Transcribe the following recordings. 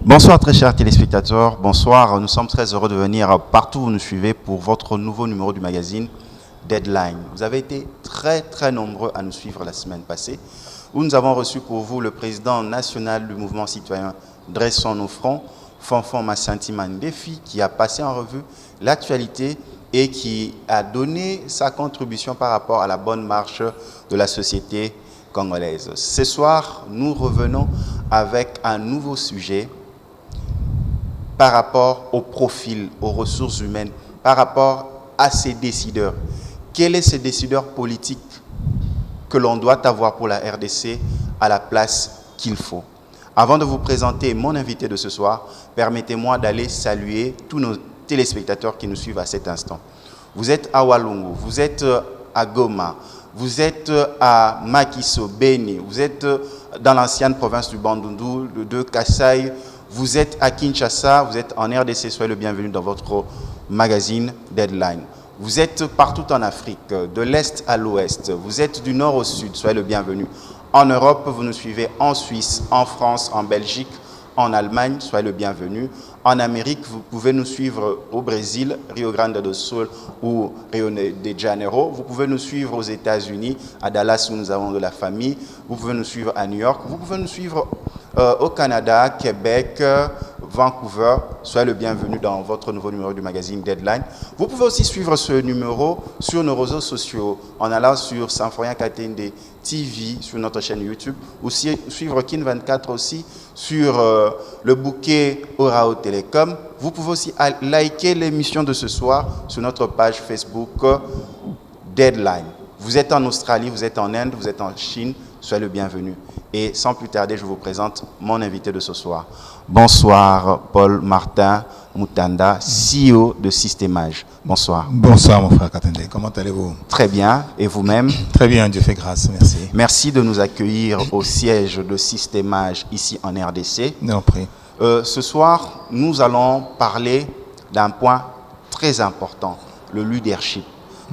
Bonsoir très chers téléspectateurs, bonsoir, nous sommes très heureux de venir partout où vous nous suivez pour votre nouveau numéro du magazine Deadline. Vous avez été très nombreux à nous suivre la semaine passée où nous avons reçu pour vous le président national du mouvement citoyen Dressons nos fronts, Fanfan Massanti Mandefi, qui a passé en revue l'actualité et qui a donné sa contribution par rapport à la bonne marche de la société congolaise. Ce soir, nous revenons avec un nouveau sujet par rapport au profil, aux ressources humaines, par rapport à ces décideurs. Quel est ce décideur politique que l'on doit avoir pour la RDC à la place qu'il faut? Avant de vous présenter mon invité de ce soir, permettez-moi d'aller saluer tous nos téléspectateurs qui nous suivent à cet instant. Vous êtes à Walungu, vous êtes à Goma, vous êtes à Makiso, Beni, vous êtes dans l'ancienne province du Bandundu, de Kasaï, vous êtes à Kinshasa, vous êtes en RDC, soyez le bienvenu dans votre magazine Deadline. Vous êtes partout en Afrique, de l'Est à l'Ouest, vous êtes du Nord au Sud, soyez le bienvenu. En Europe, vous nous suivez en Suisse, en France, en Belgique, en Allemagne, soyez le bienvenu. En Amérique, vous pouvez nous suivre au Brésil, Rio Grande do Sul ou Rio de Janeiro. Vous pouvez nous suivre aux États-Unis, à Dallas où nous avons de la famille. Vous pouvez nous suivre à New York. Vous pouvez nous suivre au Canada, Québec, Vancouver. Soyez le bienvenu dans votre nouveau numéro du magazine Deadline. Vous pouvez aussi suivre ce numéro sur nos réseaux sociaux en allant sur Sanforia Katende TV sur notre chaîne YouTube, ou suivre Kin24 aussi sur le bouquet Orao Télécom. Vous pouvez aussi liker l'émission de ce soir sur notre page Facebook Deadline. Vous êtes en Australie, vous êtes en Inde, vous êtes en Chine, soyez le bienvenu. Et sans plus tarder, je vous présente mon invité de ce soir. Bonsoir Paul Martin Moutanda, CEO de Systemage. Bonsoir. Bonsoir mon frère Katende, comment allez-vous? Très bien, et vous-même? Très bien, Dieu fait grâce, merci. Merci de nous accueillir au siège de Systemage ici en RDC. Non, prie. Ce soir, nous allons parler d'un point très important, le leadership.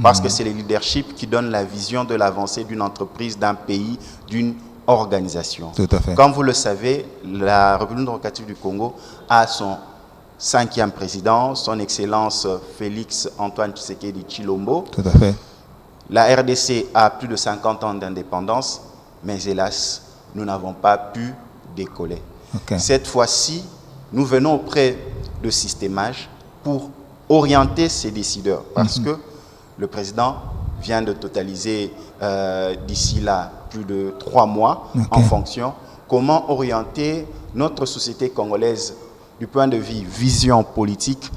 Parce que c'est le leadership qui donne la vision de l'avancée d'une entreprise, d'un pays, d'une organisation. Tout à fait. Comme vous le savez, la République démocratique du Congo a son 5e président, son Excellence Félix Antoine Tshisekedi Tshilombo. Tout à fait. La RDC a plus de 50 ans d'indépendance, mais hélas, nous n'avons pas pu décoller. Okay. Cette fois-ci, nous venons auprès de Systemage pour orienter ces décideurs, parce que le président vient de totaliser d'ici là plus de 3 mois en fonction. Comment orienter notre société congolaise du point de vue vision politique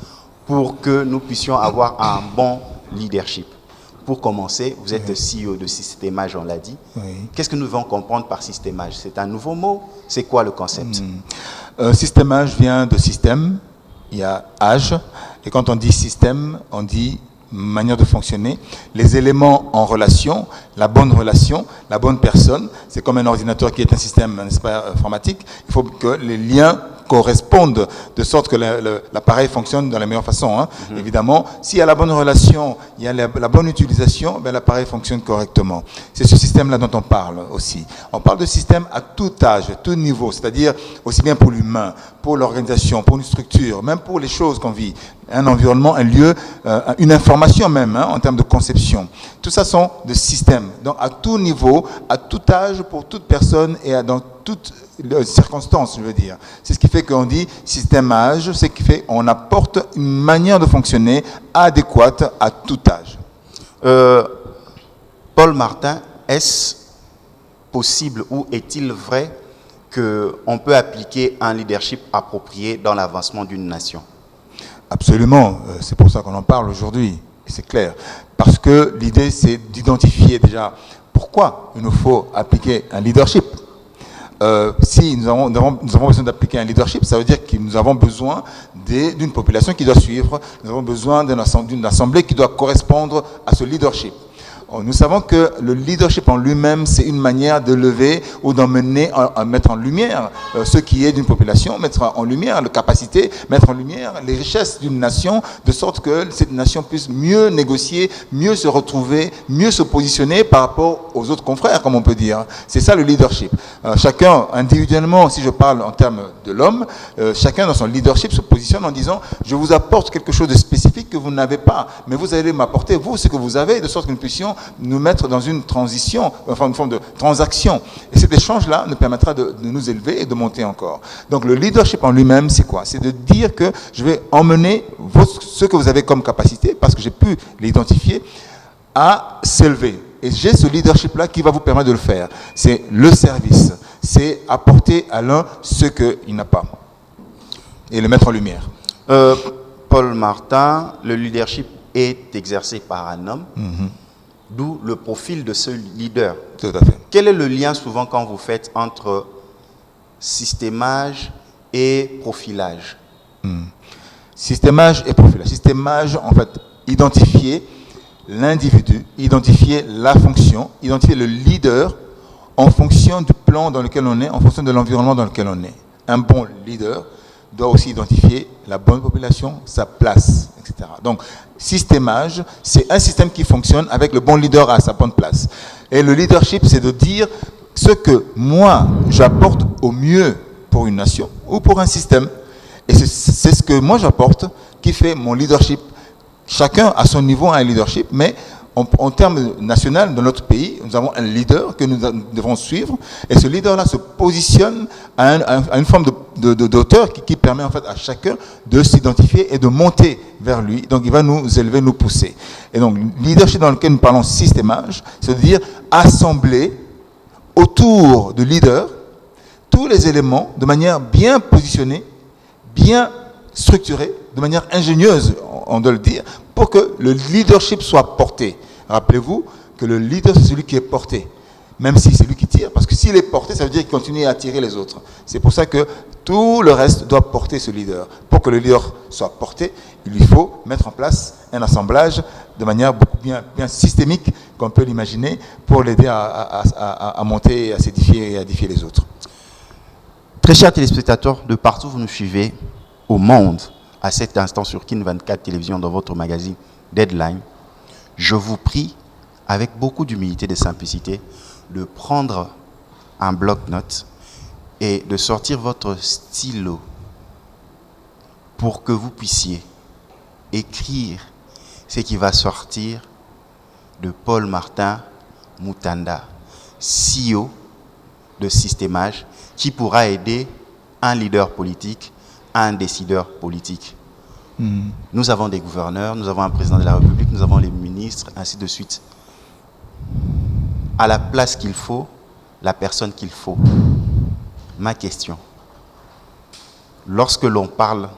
pour que nous puissions avoir un bon leadership? Pour commencer, vous êtes CEO de Systemage, on l'a dit. Oui. Qu'est-ce que nous devons comprendre par Systemage? C'est un nouveau mot? C'est quoi le concept? Systemage vient de système, il y a âge, et quand on dit système, on dit manière de fonctionner, les éléments en relation, la bonne personne, c'est comme un ordinateur qui est un système, n'est-ce pas, informatique, il faut que les liens correspondent de sorte que l'appareil fonctionne de la meilleure façon. Hein. Évidemment, s'il y a la bonne relation, il y a la bonne utilisation, ben, l'appareil fonctionne correctement. C'est ce système-là dont on parle aussi. On parle de système à tout âge, à tout niveau, c'est-à-dire aussi bien pour l'humain, pour l'organisation, pour une structure, même pour les choses qu'on vit. Un environnement, un lieu, une information même, hein, en termes de conception. Tout ça sont des systèmes. Donc à tout niveau, à tout âge, pour toute personne et dans toutes circonstances, je veux dire. C'est ce qui fait qu'on dit système-âge, c'est ce qui fait qu'on apporte une manière de fonctionner adéquate à tout âge. Paul Martin, est-ce possible ou est-il vrai qu'on peut appliquer un leadership approprié dans l'avancement d'une nation? Absolument, c'est pour ça qu'on en parle aujourd'hui, c'est clair. Parce que l'idée, c'est d'identifier déjà pourquoi il nous faut appliquer un leadership. Si nous avons besoin d'appliquer un leadership, ça veut dire que nous avons besoin d'une population qui doit suivre, nous avons besoin d'une assemblée qui doit correspondre à ce leadership. Nous savons que le leadership en lui-même, c'est une manière de lever ou d'emmener, à mettre en lumière ce qui est d'une population, mettre en lumière la capacité, mettre en lumière les richesses d'une nation, de sorte que cette nation puisse mieux négocier, mieux se retrouver, mieux se positionner par rapport aux autres confrères, comme on peut dire. C'est ça le leadership. Chacun, individuellement, si je parle en termes de l'homme, chacun dans son leadership se positionne en disant « Je vous apporte quelque chose de spécifique que vous n'avez pas, mais vous allez m'apporter, vous, ce que vous avez, de sorte que nous puissions nous mettre dans une transition, enfin une forme de transaction. » Et cet échange-là nous permettra de nous élever et de monter encore. Donc le leadership en lui-même, c'est quoi? C'est de dire que je vais emmener ce que vous avez comme capacité, parce que j'ai pu l'identifier, à s'élever. Et j'ai ce leadership-là qui va vous permettre de le faire. C'est le service. C'est apporter à l'un ce qu'il n'a pas. Et le mettre en lumière. Paul Martin, le leadership est exercé par un homme. D'où le profil de ce leader. Tout à fait. Quel est le lien souvent quand vous faites entre systémage et profilage? Systémage et profilage. Systémage, en fait, identifier l'individu, identifier la fonction, identifier le leader en fonction du plan dans lequel on est, en fonction de l'environnement dans lequel on est. Un bon leader doit aussi identifier la bonne population, sa place, etc. Donc, systémage, c'est un système qui fonctionne avec le bon leader à sa bonne place. Et le leadership, c'est de dire ce que moi, j'apporte au mieux pour une nation ou pour un système. Et c'est ce que moi j'apporte qui fait mon leadership. Chacun à son niveau a un leadership, mais en termes national, dans notre pays, nous avons un leader que nous devons suivre, et ce leader-là se positionne à une forme d'auteur qui permet en fait à chacun de s'identifier et de monter vers lui. Donc il va nous élever, nous pousser. Et donc le leadership dans lequel nous parlons systémage, c'est de dire assembler autour du leader tous les éléments de manière bien positionnée, bien structurée, de manière ingénieuse, on doit le dire, pour que le leadership soit porté. Rappelez-vous que le leader, c'est celui qui est porté, même si c'est lui qui tire, parce que s'il est porté, ça veut dire qu'il continue à attirer les autres. C'est pour ça que tout le reste doit porter ce leader. Pour que le leader soit porté, il lui faut mettre en place un assemblage de manière beaucoup bien systémique, qu'on peut l'imaginer, pour l'aider à monter, à s'édifier et à édifier les autres. Très chers téléspectateurs, de partout vous nous suivez au monde, à cet instant sur Kin 24 Télévision, dans votre magazine Deadline, je vous prie, avec beaucoup d'humilité et de simplicité, de prendre un bloc-notes et de sortir votre stylo pour que vous puissiez écrire ce qui va sortir de Paul Martin Mutanda, CEO de Systémage, qui pourra aider un leader politique, un décideur politique. Nous avons des gouverneurs, nous avons un président de la République, nous avons les ministres, ainsi de suite. À la place qu'il faut, la personne qu'il faut. Ma question, lorsque l'on parle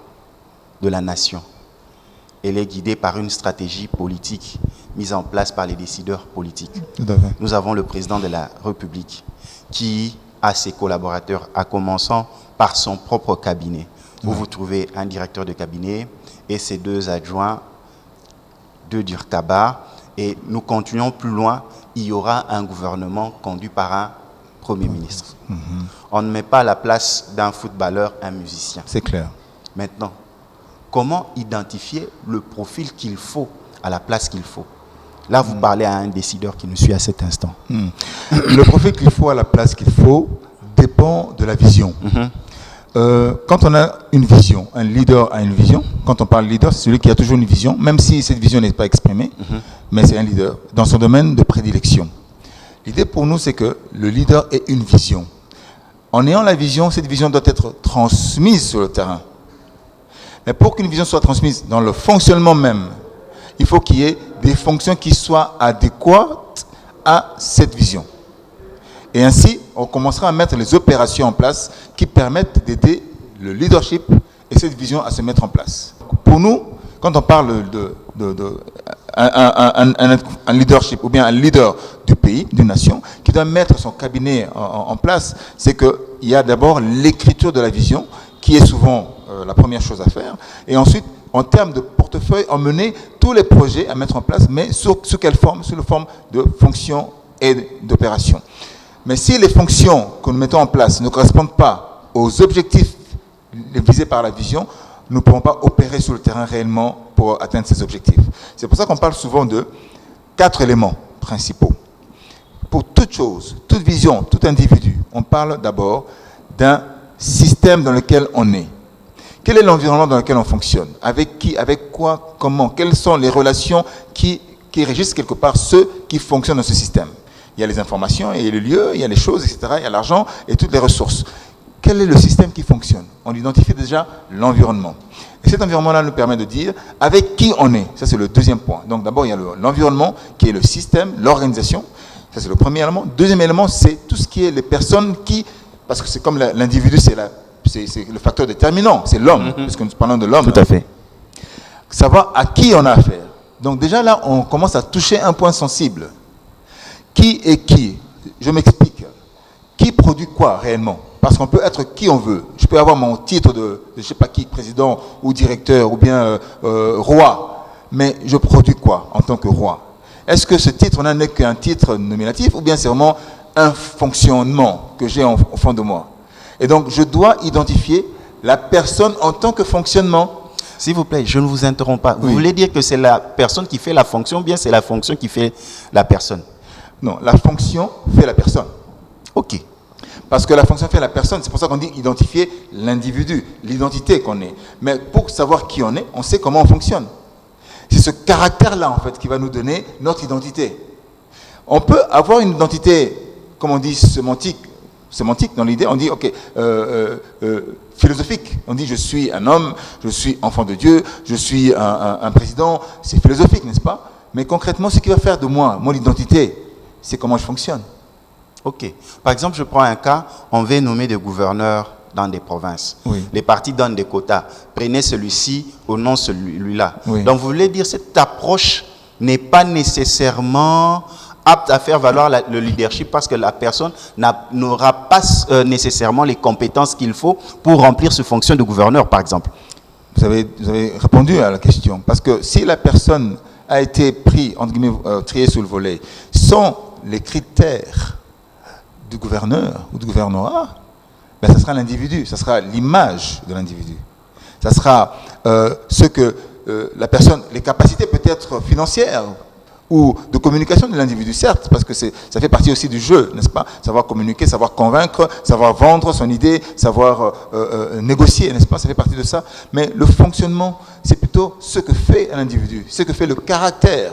de la nation, elle est guidée par une stratégie politique mise en place par les décideurs politiques. Nous avons le président de la République qui a ses collaborateurs, à commencer par son propre cabinet, où vous trouvez un directeur de cabinet et ses deux adjoints, deux d'Urkaba, et nous continuons plus loin, il y aura un gouvernement conduit par un Premier ministre. On ne met pas à la place d'un footballeur un musicien. C'est clair. Maintenant, comment identifier le profil qu'il faut à la place qu'il faut? Là, vous parlez à un décideur qui nous suit à cet instant. Le profil qu'il faut à la place qu'il faut dépend de la vision. Quand on a une vision, un leader a une vision. Quand on parle leader, c'est celui qui a toujours une vision, même si cette vision n'est pas exprimée, mais c'est un leader dans son domaine de prédilection. L'idée pour nous, c'est que le leader ait une vision. En ayant la vision, cette vision doit être transmise sur le terrain. Mais pour qu'une vision soit transmise dans le fonctionnement même, il faut qu'il y ait des fonctions qui soient adéquates à cette vision. Et ainsi, on commencera à mettre les opérations en place qui permettent d'aider le leadership et cette vision à se mettre en place. Pour nous, quand on parle un leadership ou bien un leader du pays, d'une nation, qui doit mettre son cabinet en place, c'est qu'il y a d'abord l'écriture de la vision, qui est souvent la première chose à faire, et ensuite en termes de portefeuille, emmener tous les projets à mettre en place, mais sous quelle forme? Sous la forme de fonctions et d'opérations. Mais si les fonctions que nous mettons en place ne correspondent pas aux objectifs visés par la vision, nous ne pourrons pas opérer sur le terrain réellement pour atteindre ces objectifs. C'est pour ça qu'on parle souvent de 4 éléments principaux. Pour toute chose, toute vision, tout individu, on parle d'abord d'un système dans lequel on est. Quel est l'environnement dans lequel on fonctionne? Avec qui? Avec quoi? Comment? Quelles sont les relations qui régissent quelque part ceux qui fonctionnent dans ce système? Il y a les informations, il y a les lieux, il y a les choses, etc. Il y a l'argent et toutes les ressources. Quel est le système qui fonctionne? On identifie déjà l'environnement. Et cet environnement-là nous permet de dire avec qui on est. Ça, c'est le deuxième point. Donc d'abord, il y a l'environnement qui est le système, l'organisation. Ça, c'est le premier élément. Deuxième élément, c'est tout ce qui est les personnes qui... Parce que c'est comme l'individu, c'est le facteur déterminant, c'est l'homme, puisque nous parlons de l'homme. Tout à fait. Savoir à qui on a affaire. Donc déjà là, on commence à toucher un point sensible. Qui est qui? Je m'explique. Qui produit quoi réellement? Parce qu'on peut être qui on veut. Je peux avoir mon titre de, je ne sais pas qui, président ou directeur ou bien roi. Mais je produis quoi en tant que roi? Est-ce que ce titre n'est qu'un titre nominatif ou bien c'est vraiment un fonctionnement que j'ai au fond de moi? Et donc, je dois identifier la personne en tant que fonctionnement. S'il vous plaît, je ne vous interromps pas. Vous Oui. voulez dire que c'est la personne qui fait la fonction ou bien c'est la fonction qui fait la personne? Non, la fonction fait la personne. Ok. Parce que la fonction fait la personne, c'est pour ça qu'on dit identifier l'individu, l'identité qu'on est. Mais pour savoir qui on est, on sait comment on fonctionne. C'est ce caractère-là, en fait, qui va nous donner notre identité. On peut avoir une identité, comme on dit, sémantique dans l'idée, on dit, ok, philosophique. On dit, je suis un homme, je suis enfant de Dieu, je suis un président. C'est philosophique, n'est-ce pas? Mais concrètement, ce qui va faire de moi, mon identité, c'est comment je fonctionne. Ok. Par exemple, je prends un cas, on veut nommer des gouverneurs dans des provinces. Oui. Les partis donnent des quotas. Prenez celui-ci au nom de celui-là. Oui. Donc, vous voulez dire que cette approche n'est pas nécessairement apte à faire valoir le leadership parce que la personne n'aura pas nécessairement les compétences qu'il faut pour remplir ce fonction de gouverneur, par exemple. Vous avez répondu à la question. Parce que si la personne a été prise, entre guillemets, triée sous le volet, sans les critères du gouverneur ou du gouvernorat, ben, ça sera l'individu, ça sera l'image de l'individu. Ça sera ce que la personne, les capacités peut-être financières ou de communication de l'individu, certes, parce que ça fait partie aussi du jeu, n'est-ce pas? Savoir communiquer, savoir convaincre, savoir vendre son idée, savoir négocier, n'est-ce pas? Ça fait partie de ça. Mais le fonctionnement, c'est plutôt ce que fait un individu, ce que fait le caractère.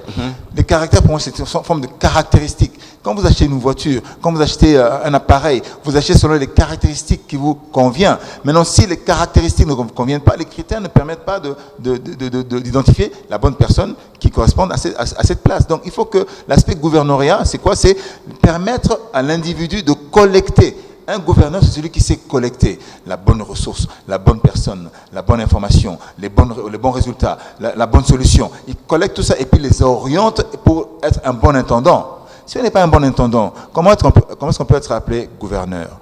Les caractères, pour moi, c'est une forme de caractéristique. Quand vous achetez une voiture, quand vous achetez un appareil, vous achetez selon les caractéristiques qui vous conviennent. Maintenant, si les caractéristiques ne vous conviennent pas, les critères ne permettent pas d'identifier la bonne personne qui correspond à cette place. Donc, il faut que l'aspect gouvernorat, c'est quoi? C'est permettre à l'individu de collecter. Un gouverneur, c'est celui qui sait collecter la bonne ressource, la bonne personne, la bonne information, les bons résultats, la bonne solution. Il collecte tout ça et puis les oriente pour être un bon intendant. Si on n'est pas un bon intendant, comment est-ce qu'on peut être appelé gouverneur?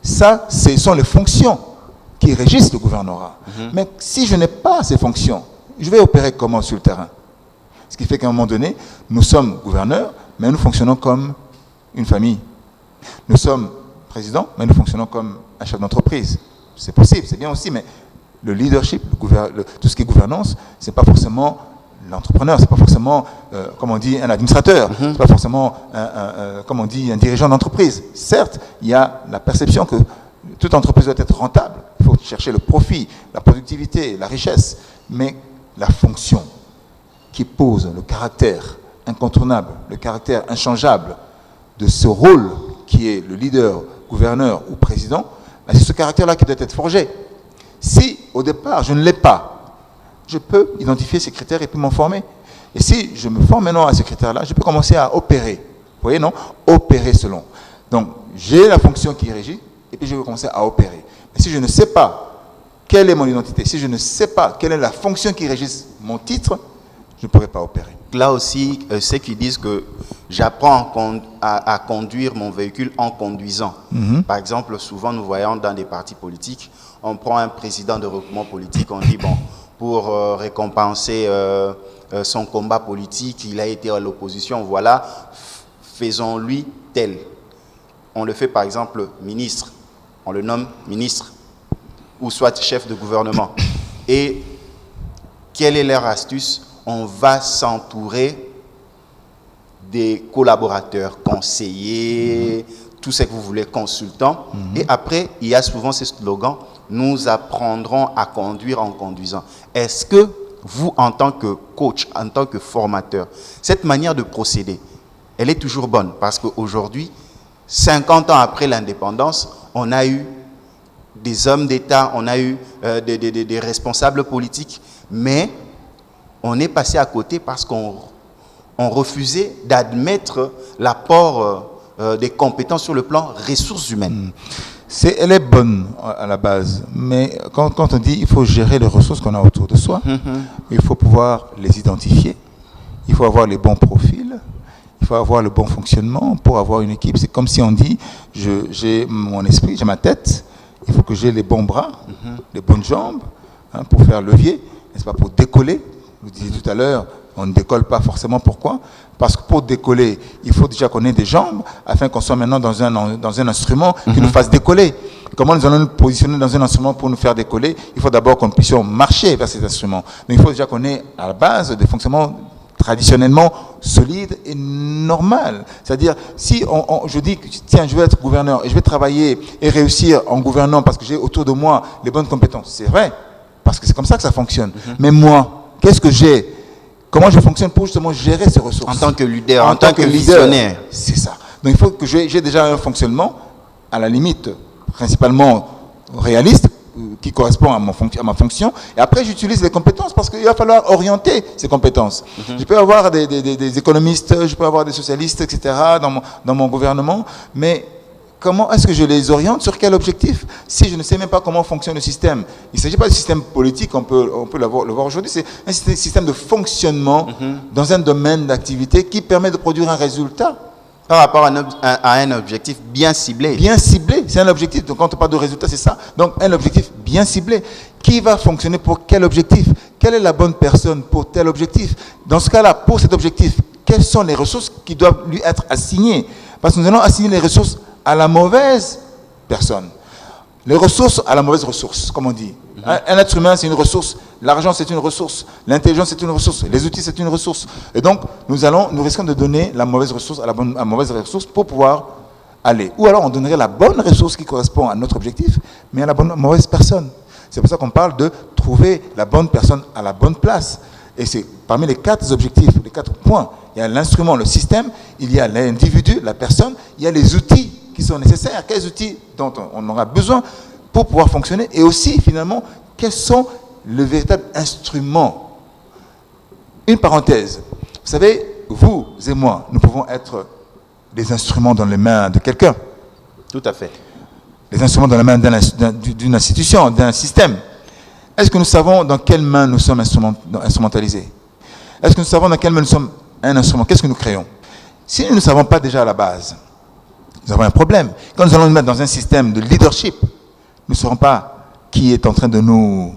Ça, ce sont les fonctions qui régissent le gouvernorat. Mais si je n'ai pas ces fonctions, je vais opérer comment sur le terrain? Ce qui fait qu'à un moment donné, nous sommes gouverneurs, mais nous fonctionnons comme une famille. Nous sommes présidents, mais nous fonctionnons comme un chef d'entreprise. C'est possible, c'est bien aussi, mais le leadership, tout ce qui est gouvernance, ce n'est pas forcément l'entrepreneur, c'est pas forcément, comme on dit, un administrateur, c'est pas forcément, comme on dit, un dirigeant d'entreprise. Certes, il y a la perception que toute entreprise doit être rentable. Il faut chercher le profit, la productivité, la richesse, mais la fonction qui pose le caractère incontournable, le caractère inchangeable de ce rôle qui est le leader, gouverneur ou président, c'est ce caractère-là qui doit être forgé. Si, au départ, je ne l'ai pas, je peux identifier ces critères et puis m'en former. Et si je me forme maintenant à ces critères-là, je peux commencer à opérer. Vous voyez, non? Opérer selon. Donc, j'ai la fonction qui régit et puis je vais commencer à opérer. Mais si je ne sais pas quelle est mon identité, si je ne sais pas quelle est la fonction qui régisse mon titre, je ne pourrai pas opérer. Là aussi, ceux qui disent que j'apprends à conduire mon véhicule en conduisant. Par exemple, souvent nous voyons dans des partis politiques, on prend un président de regroupement politique, on dit, bon, pour récompenser son combat politique. Il a été à l'opposition. Voilà, faisons-lui tel. On le fait par exemple ministre. On le nomme ministre ou soit chef de gouvernement. Et quelle est leur astuce? On va s'entourer des collaborateurs, conseillers, tout ce que vous voulez, consultants. Et après, il y a souvent ce slogan, nous apprendrons à conduire en conduisant. Est-ce que vous, en tant que coach, en tant que formateur, cette manière de procéder, elle est toujours bonne? Parce qu'aujourd'hui, 50 ans après l'indépendance, on a eu des hommes d'État, on a eu des responsables politiques, mais on est passé à côté parce qu'on refusait d'admettre l'apport des compétences sur le plan ressources humaines. Elle est bonne à la base, mais quand on dit il faut gérer les ressources qu'on a autour de soi, il faut pouvoir les identifier, il faut avoir les bons profils, il faut avoir le bon fonctionnement pour avoir une équipe. C'est comme si on dit, j'ai mon esprit, j'ai ma tête, il faut que j'ai les bons bras, les bonnes jambes, pour faire levier, n'est-ce pas, pour décoller. Vous disiez tout à l'heure, on ne décolle pas forcément. Pourquoi? Parce que pour décoller, il faut déjà qu'on ait des jambes, afin qu'on soit maintenant dans un instrument qui nous fasse décoller. Comment nous allons nous positionner dans un instrument pour nous faire décoller? Il faut d'abord qu'on puisse marcher vers cet instrument. Donc il faut déjà qu'on ait à la base des fonctionnements traditionnellement solides et normal. C'est-à-dire, si je dis, tiens, je vais être gouverneur et je vais travailler et réussir en gouvernant parce que j'ai autour de moi les bonnes compétences, c'est vrai, parce que c'est comme ça que ça fonctionne. Mais moi, qu'est-ce que j'ai? Comment je fonctionne pour justement gérer ces ressources? En tant que leader, en tant que visionnaire. C'est ça. Donc il faut que j'ai déjà un fonctionnement, à la limite, principalement réaliste, qui correspond à ma fonction. Et après, j'utilise les compétences parce qu'il va falloir orienter ces compétences. Je peux avoir des économistes, je peux avoir des socialistes, etc. dans mon gouvernement, mais comment est-ce que je les oriente? Sur quel objectif? Si je ne sais même pas comment fonctionne le système. Il ne s'agit pas du système politique, on peut le voir aujourd'hui. C'est un système de fonctionnement dans un domaine d'activité qui permet de produire un résultat. Par rapport à un objectif bien ciblé. Bien ciblé, c'est un objectif. Donc quand on parle de résultat, c'est ça. Donc un objectif bien ciblé. Qui va fonctionner pour quel objectif? Quelle est la bonne personne pour tel objectif? Dans ce cas-là, pour cet objectif, quelles sont les ressources qui doivent lui être assignées? Parce que nous allons assigner les ressources à la mauvaise personne. Les ressources à la mauvaise ressource, comme on dit. Un être humain, c'est une ressource. L'argent, c'est une ressource. L'intelligence, c'est une ressource. Les outils, c'est une ressource. Et donc, nous risquons de donner la mauvaise ressource à la mauvaise ressource pour pouvoir aller. Ou alors, on donnerait la bonne ressource qui correspond à notre objectif, mais à la mauvaise personne. C'est pour ça qu'on parle de trouver la bonne personne à la bonne place. Et c'est parmi les 4 objectifs, les 4 points. Il y a l'instrument, le système, il y a l'individu, la personne, il y a les outils qui sont nécessaires, quels outils dont on aura besoin pour pouvoir fonctionner, et aussi, finalement, quels sont les véritables instruments. Une parenthèse. Vous savez, vous et moi, nous pouvons être des instruments dans les mains de quelqu'un. Tout à fait. Les instruments dans les mains d'une institution, d'un système. Est-ce que nous savons dans quelles mains nous sommes instrumentalisés? Est-ce que nous savons dans quelles mains nous sommes un instrument? Qu'est-ce que nous créons? Si nous ne savons pas déjà à la base, nous avons un problème. Quand nous allons nous mettre dans un système de leadership, nous ne saurons pas qui est en train de nous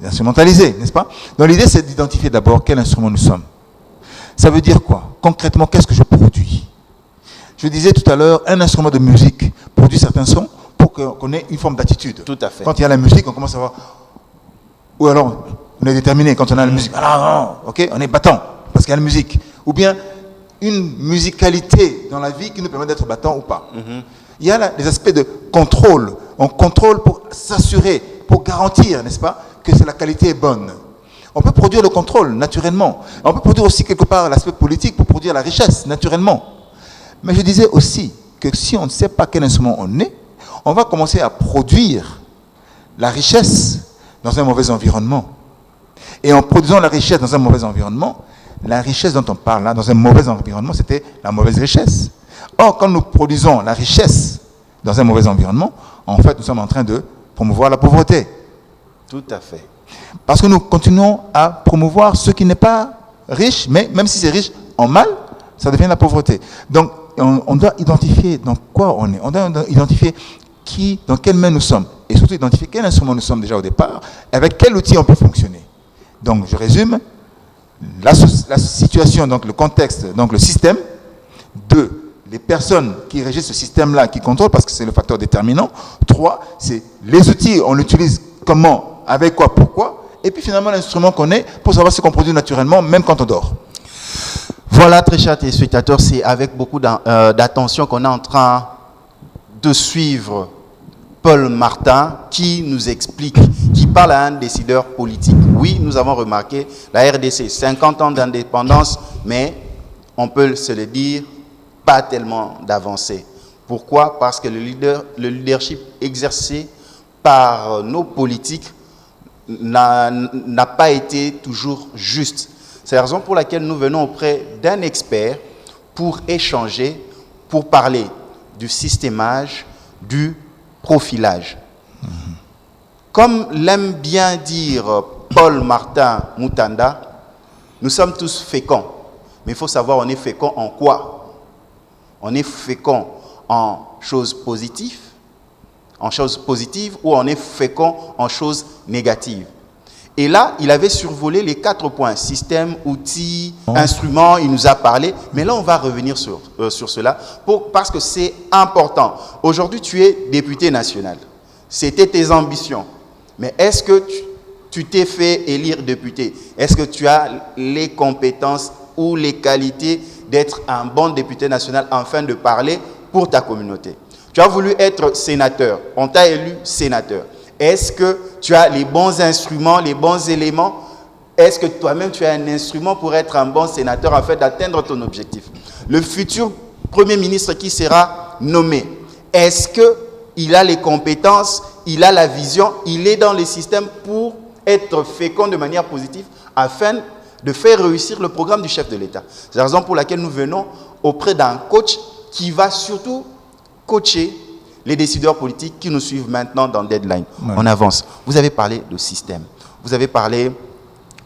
instrumentaliser, n'est-ce pas? Donc l'idée, c'est d'identifier d'abord quel instrument nous sommes. Ça veut dire quoi? Concrètement, qu'est-ce que je produis? Je disais tout à l'heure, un instrument de musique produit certains sons pour qu'on ait une forme d'attitude. Tout à fait. Quand il y a la musique, on commence à voir... Ou alors, on est déterminé quand on a la musique. Alors, ok, on est battant parce qu'il y a la musique. Ou bien, une musicalité dans la vie qui nous permet d'être battant ou pas. Il y a là des aspects de contrôle. On contrôle pour s'assurer, pour garantir, n'est-ce pas, que la qualité est bonne. On peut produire le contrôle, naturellement. On peut produire aussi quelque part l'aspect politique pour produire la richesse, naturellement. Mais je disais aussi que si on ne sait pas quel instrument on est, on va commencer à produire la richesse dans un mauvais environnement. Et en produisant la richesse dans un mauvais environnement, la richesse dont on parle là, dans un mauvais environnement, c'était la mauvaise richesse. Or, quand nous produisons la richesse dans un mauvais environnement, en fait, nous sommes en train de promouvoir la pauvreté. Tout à fait. Parce que nous continuons à promouvoir ce qui n'est pas riche, mais même si c'est riche en mal, ça devient la pauvreté. Donc, on doit identifier dans quoi on est. On doit identifier dans quelle main nous sommes. et surtout identifier quel instrument nous sommes déjà au départ, avec quel outil on peut fonctionner. Donc, je résume, la situation, donc le contexte, donc le système, 2, les personnes qui régissent ce système-là, qui contrôlent, parce que c'est le facteur déterminant, 3, c'est les outils, on l'utilise comment, avec quoi, pourquoi, et puis finalement l'instrument qu'on est pour savoir ce qu'on produit naturellement, même quand on dort. Voilà, très chers téléspectateurs, c'est avec beaucoup d'attention qu'on est en train de suivre Paul Martin qui nous explique, qui parle à un décideur politique. Oui, nous avons remarqué la RDC, 50 ans d'indépendance, mais on peut se le dire, pas tellement d'avancée. Pourquoi? Parce que le leadership exercé par nos politiques n'a pas été toujours juste. C'est la raison pour laquelle nous venons auprès d'un expert pour échanger, pour parler du systémage, du profilage. Comme l'aime bien dire Paul Martin Mutanda, nous sommes tous féconds. Mais il faut savoir, on est fécond en quoi? On est fécond en choses positives, ou on est fécond en choses négatives. Et là, il avait survolé les 4 points, système, outils, instruments, il nous a parlé. Mais là, on va revenir sur cela parce que c'est important. Aujourd'hui, tu es député national. C'était tes ambitions. Mais est-ce que tu t'es fait élire député? Est-ce que tu as les compétences ou les qualités d'être un bon député national afin de parler pour ta communauté? Tu as voulu être sénateur. On t'a élu sénateur. Est-ce que tu as les bons instruments, les bons éléments? Est-ce que toi-même tu as un instrument pour être un bon sénateur afin d'atteindre ton objectif? Le futur Premier ministre qui sera nommé, est-ce qu'il a les compétences, il a la vision, il est dans les systèmes pour être fécond de manière positive afin de faire réussir le programme du chef de l'État? C'est la raison pour laquelle nous venons auprès d'un coach qui va surtout coacher les décideurs politiques qui nous suivent maintenant dans Deadline. Ouais. On avance. Vous avez parlé de système, vous avez parlé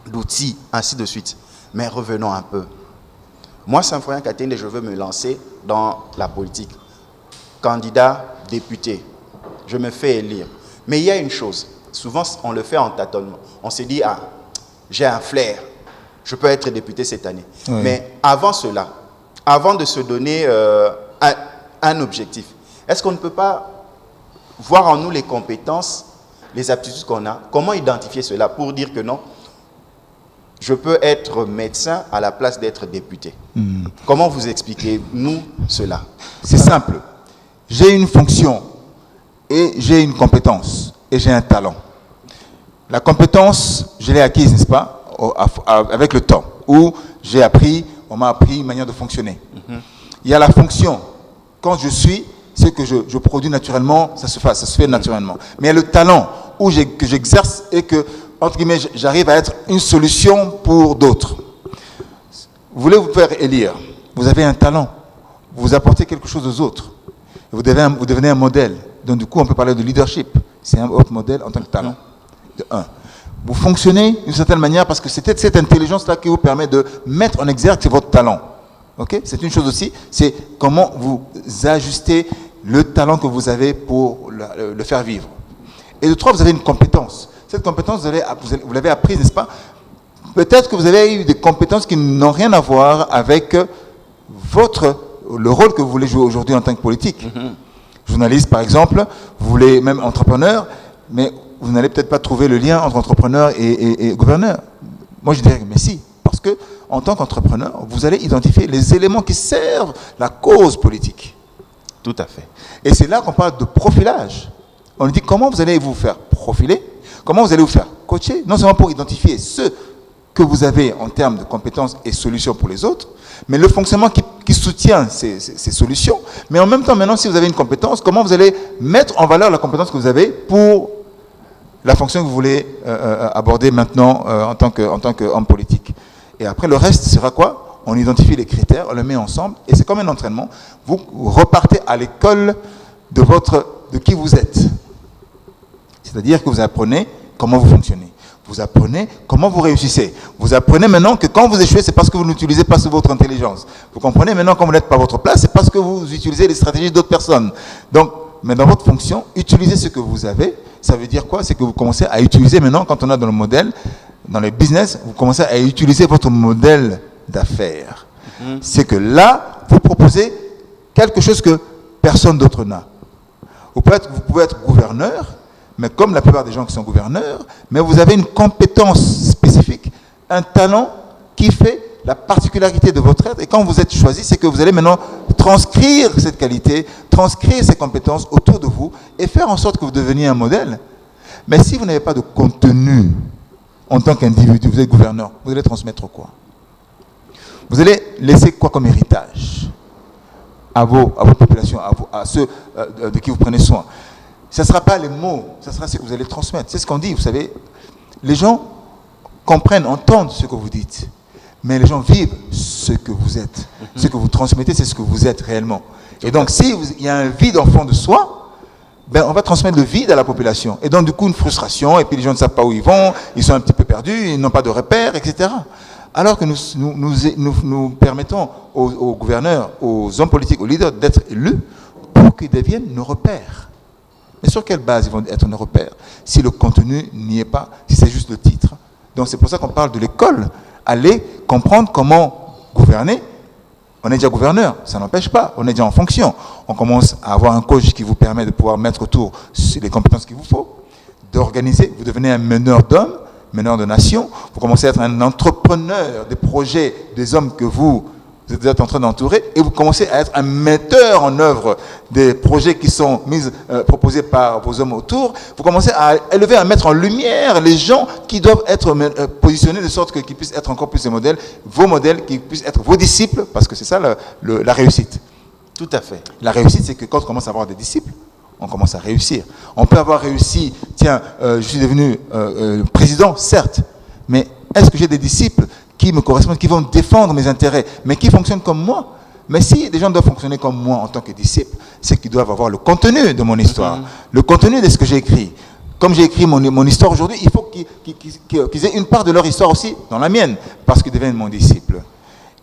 d'outils, ainsi de suite. Mais revenons un peu. Moi, Symphorien Katende, je veux me lancer dans la politique. Candidat, député, je me fais élire. Mais il y a une chose, souvent on le fait en tâtonnement. On se dit, ah, j'ai un flair, je peux être député cette année. Oui. Mais avant cela, avant de se donner un objectif, est-ce qu'on ne peut pas voir en nous les compétences, les aptitudes qu'on a? Comment identifier cela pour dire que non, je peux être médecin à la place d'être député? Comment vous expliquez-nous cela? C'est simple. J'ai une fonction et j'ai une compétence et j'ai un talent. La compétence, je l'ai acquise, n'est-ce pas, avec le temps, où j'ai appris, on m'a appris une manière de fonctionner. Il y a la fonction. Quand je suis, ce que je produis naturellement, ça se fait naturellement. Mais il y a le talent que j'exerce et que, entre guillemets, j'arrive à être une solution pour d'autres. Vous voulez vous faire élire, vous avez un talent, vous apportez quelque chose aux autres, vous devenez un modèle. Donc du coup, on peut parler de leadership. C'est un autre modèle en tant que talent. De un. Vous fonctionnez d'une certaine manière parce que c'est cette intelligence-là qui vous permet de mettre en exergue votre talent. Okay? C'est une chose aussi, c'est comment vous ajustez le talent que vous avez pour le faire vivre. Et de 3, vous avez une compétence. Cette compétence, vous l'avez apprise, n'est-ce pas? Peut-être que vous avez eu des compétences qui n'ont rien à voir avec le rôle que vous voulez jouer aujourd'hui en tant que politique. Journaliste, par exemple, vous voulez même entrepreneur, mais vous n'allez peut-être pas trouver le lien entre entrepreneur et gouverneur. Moi, je dirais que mais si, parce que en tant qu'entrepreneur, vous allez identifier les éléments qui servent la cause politique. Tout à fait. Et c'est là qu'on parle de profilage. On dit comment vous allez vous faire profiler, comment vous allez vous faire coacher, non seulement pour identifier ce que vous avez en termes de compétences et solutions pour les autres, mais le fonctionnement qui soutient ces solutions. Mais en même temps, maintenant, si vous avez une compétence, comment vous allez mettre en valeur la compétence que vous avez pour la fonction que vous voulez aborder maintenant en tant qu'homme politique. Et après, le reste sera quoi? On identifie les critères, on les met ensemble, et c'est comme un entraînement. Vous repartez à l'école de qui vous êtes. C'est-à-dire que vous apprenez comment vous fonctionnez. Vous apprenez comment vous réussissez. Vous apprenez maintenant que quand vous échouez, c'est parce que vous n'utilisez pas votre intelligence. Vous comprenez maintenant quand vous n'êtes pas à votre place, c'est parce que vous utilisez les stratégies d'autres personnes. Donc, mais dans votre fonction, utilisez ce que vous avez ça veut dire quoi? C'est que vous commencez à utiliser maintenant, quand on est dans le modèle, dans les business, vous commencez à utiliser votre modèle d'affaires. C'est que là, vous proposez quelque chose que personne d'autre n'a. Vous pouvez être gouverneur, mais comme la plupart des gens qui sont gouverneurs, mais vous avez une compétence spécifique, un talent qui fait la particularité de votre être. Et quand vous êtes choisi, c'est que vous allez maintenant transcrire cette qualité, transcrire ces compétences autour de vous et faire en sorte que vous deveniez un modèle. Mais si vous n'avez pas de contenu en tant qu'individu, vous êtes gouverneur, vous allez transmettre quoi? Vous allez laisser quoi comme héritage à vos populations, à ceux de qui vous prenez soin? Ce ne sera pas les mots, ce sera ce que vous allez transmettre. C'est ce qu'on dit, vous savez. Les gens comprennent, entendent ce que vous dites, mais les gens vivent ce que vous êtes. Ce que vous transmettez, c'est ce que vous êtes réellement. Et donc, s'il y a un vide en fond de soi, ben, on va transmettre le vide à la population. Et donc, du coup, une frustration, et puis les gens ne savent pas où ils vont, ils sont un petit peu perdus, ils n'ont pas de repères, etc. Alors que nous permettons aux gouverneurs, aux hommes politiques, aux leaders d'être élus pour qu'ils deviennent nos repères. Mais sur quelle base ils vont être nos repères si le contenu n'y est pas, si c'est juste le titre? Donc c'est pour ça qu'on parle de l'école. Aller comprendre comment gouverner. On est déjà gouverneur, ça n'empêche pas, on est déjà en fonction. On commence à avoir un coach qui vous permet de pouvoir mettre autour les compétences qu'il vous faut, d'organiser, vous devenez un meneur d'hommes, meneur de nations, vous commencez à être un entrepreneur des projets des hommes que vous êtes en train d'entourer, et vous commencez à être un metteur en œuvre des projets qui sont proposés par vos hommes autour. Vous commencez à élever, à mettre en lumière les gens qui doivent être positionnés de sorte qu'ils puissent être encore plus des modèles, vos modèles, qui puissent être vos disciples, parce que c'est ça la réussite. Tout à fait. La réussite, c'est que quand on commence à avoir des disciples, on commence à réussir. On peut avoir réussi, tiens, je suis devenu président, certes, mais est-ce que j'ai des disciples qui me correspondent, qui vont défendre mes intérêts, mais qui fonctionnent comme moi? Mais si des gens doivent fonctionner comme moi en tant que disciples, c'est qu'ils doivent avoir le contenu de mon histoire, le contenu de ce que j'ai écrit. Comme j'ai écrit mon histoire aujourd'hui, il faut qu'ils aient une part de leur histoire aussi dans la mienne, parce qu'ils deviennent mon disciple.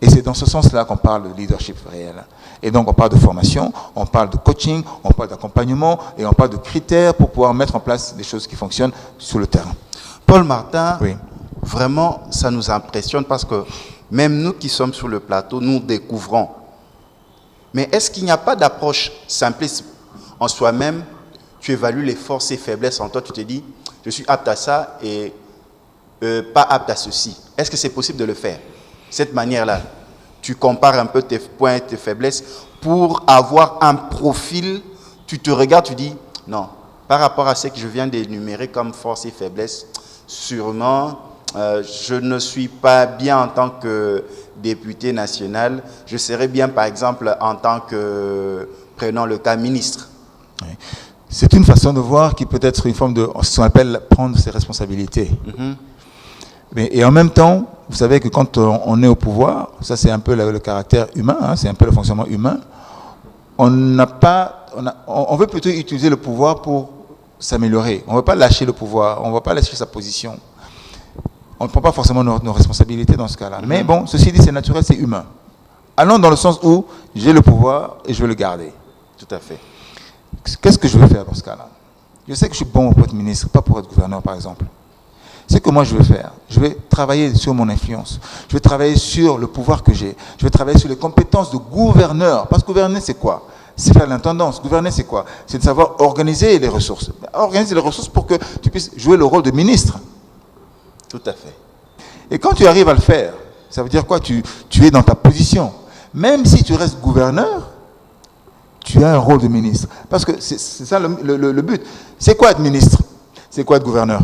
Et c'est dans ce sens-là qu'on parle de leadership réel. Et donc on parle de formation, on parle de coaching, on parle d'accompagnement, et on parle de critères pour pouvoir mettre en place des choses qui fonctionnent sur le terrain. Paul Martin, oui. Vraiment, ça nous impressionne parce que même nous qui sommes sur le plateau, nous découvrons. Mais est-ce qu'il n'y a pas d'approche simpliste en soi-même? Tu évalues les forces et faiblesses en toi, tu te dis, je suis apte à ça et pas apte à ceci. Est-ce que c'est possible de le faire? Cette manière-là, tu compares un peu tes points et tes faiblesses pour avoir un profil, tu te regardes, tu dis, non, par rapport à ce que je viens d'énumérer comme forces et faiblesses, sûrement, je ne suis pas bien en tant que député national. Je serais bien, par exemple, en tant que, prenons le cas, ministre. Oui. C'est une façon de voir qui peut être une forme de ce qu'on appelle prendre ses responsabilités. Et en même temps, vous savez que quand on est au pouvoir, ça c'est un peu le caractère humain, hein, c'est un peu le fonctionnement humain, on veut plutôt utiliser le pouvoir pour s'améliorer. On ne veut pas lâcher le pouvoir, on ne veut pas lâcher sa position. On ne prend pas forcément nos responsabilités dans ce cas-là. Mais bon, ceci dit, c'est naturel, c'est humain. Allons dans le sens où j'ai le pouvoir et je veux le garder. Tout à fait. Qu'est-ce que je veux faire dans ce cas-là? Je sais que je suis bon pour être ministre, pas pour être gouverneur, par exemple. Ce que moi je veux faire, je vais travailler sur mon influence. Je vais travailler sur le pouvoir que j'ai. Je vais travailler sur les compétences de gouverneur. Parce que gouverner, c'est quoi? C'est faire l'intendance. Gouverner, c'est quoi? C'est de savoir organiser les ressources. Organiser les ressources pour que tu puisses jouer le rôle de ministre. Tout à fait. Et quand tu arrives à le faire, ça veut dire quoi? Tu es dans ta position. Même si tu restes gouverneur, tu as un rôle de ministre. Parce que c'est ça le but. C'est quoi être ministre? C'est quoi être gouverneur?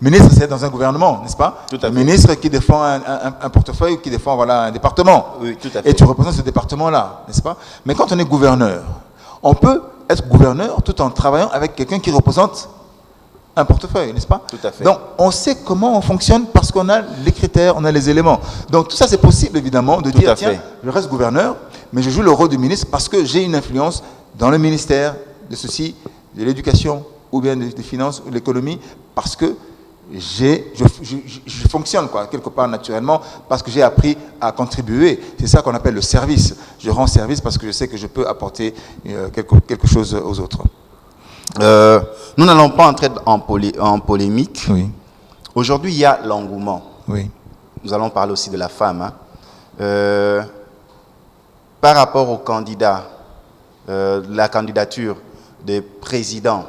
Ministre, c'est dans un gouvernement, n'est-ce pas? Tout à fait. Ministre qui défend un portefeuille, qui défend un département. Oui, tout à fait. Et tu représentes ce département-là, n'est-ce pas? Mais quand on est gouverneur, on peut être gouverneur tout en travaillant avec quelqu'un qui représente un portefeuille, n'est-ce pas? Tout à fait. Donc, on sait comment on fonctionne parce qu'on a les critères, on a les éléments. Donc, tout ça, c'est possible, évidemment, de dire, tiens, je reste gouverneur, mais je joue le rôle du ministre parce que j'ai une influence dans le ministère de ceci, de l'éducation, ou bien des finances, ou de l'économie, parce que je fonctionne quelque part naturellement, parce que j'ai appris à contribuer. C'est ça qu'on appelle le service. Je rends service parce que je sais que je peux apporter quelque chose aux autres. Nous n'allons pas entrer en polémique. Oui. Aujourd'hui, il y a l'engouement. Oui. Nous allons parler aussi de la femme. Hein. Par rapport au candidat, la candidature de président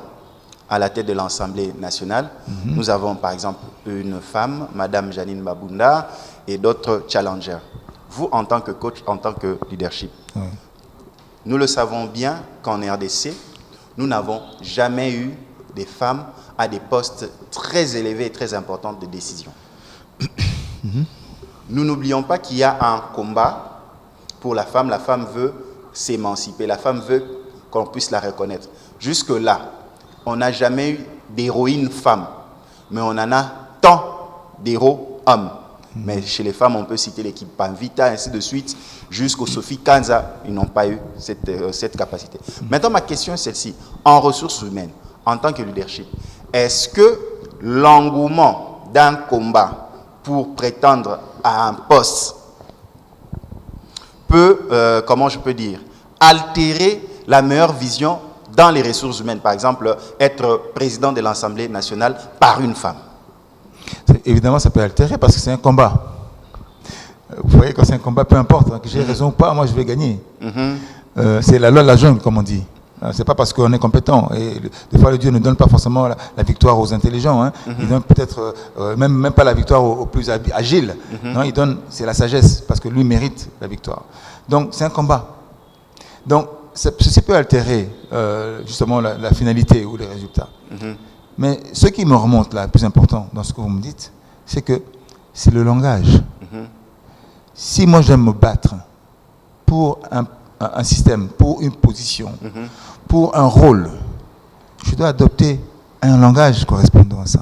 à la tête de l'Assemblée nationale, nous avons par exemple une femme, Madame Janine Mabunda, et d'autres challengers. Vous, en tant que coach, en tant que leadership, nous le savons bien qu'en RDC, nous n'avons jamais eu des femmes à des postes très élevés et très importants de décision. Nous n'oublions pas qu'il y a un combat pour la femme. La femme veut s'émanciper, la femme veut qu'on puisse la reconnaître. Jusque-là, on n'a jamais eu d'héroïne femme, mais on en a tant d'héros hommes. Mais chez les femmes, on peut citer l'équipe Panvita, ainsi de suite, jusqu'au Sophie Kanza, ils n'ont pas eu cette capacité. Maintenant, ma question est celle-ci. En ressources humaines, en tant que leadership, est-ce que l'engouement d'un combat pour prétendre à un poste peut, comment je peux dire, altérer la meilleure vision dans les ressources humaines? Par exemple, être président de l'Assemblée nationale par une femme. Évidemment, ça peut altérer parce que c'est un combat. Vous voyez, quand c'est un combat, peu importe, hein, que j'ai raison ou pas, moi je vais gagner. C'est la loi de la jungle, comme on dit. C'est pas parce qu'on est compétent. Et des fois, le Dieu ne donne pas forcément la victoire aux intelligents. Hein. Il donne peut-être même pas la victoire aux plus agiles. Non, il donne, c'est la sagesse, parce que lui mérite la victoire. Donc, c'est un combat. Donc, ceci peut altérer justement la finalité ou les résultats. Mais ce qui me remonte là, le plus important dans ce que vous me dites, c'est que c'est le langage. Si moi j'aime me battre pour un système, pour une position, pour un rôle, je dois adopter un langage correspondant à ça.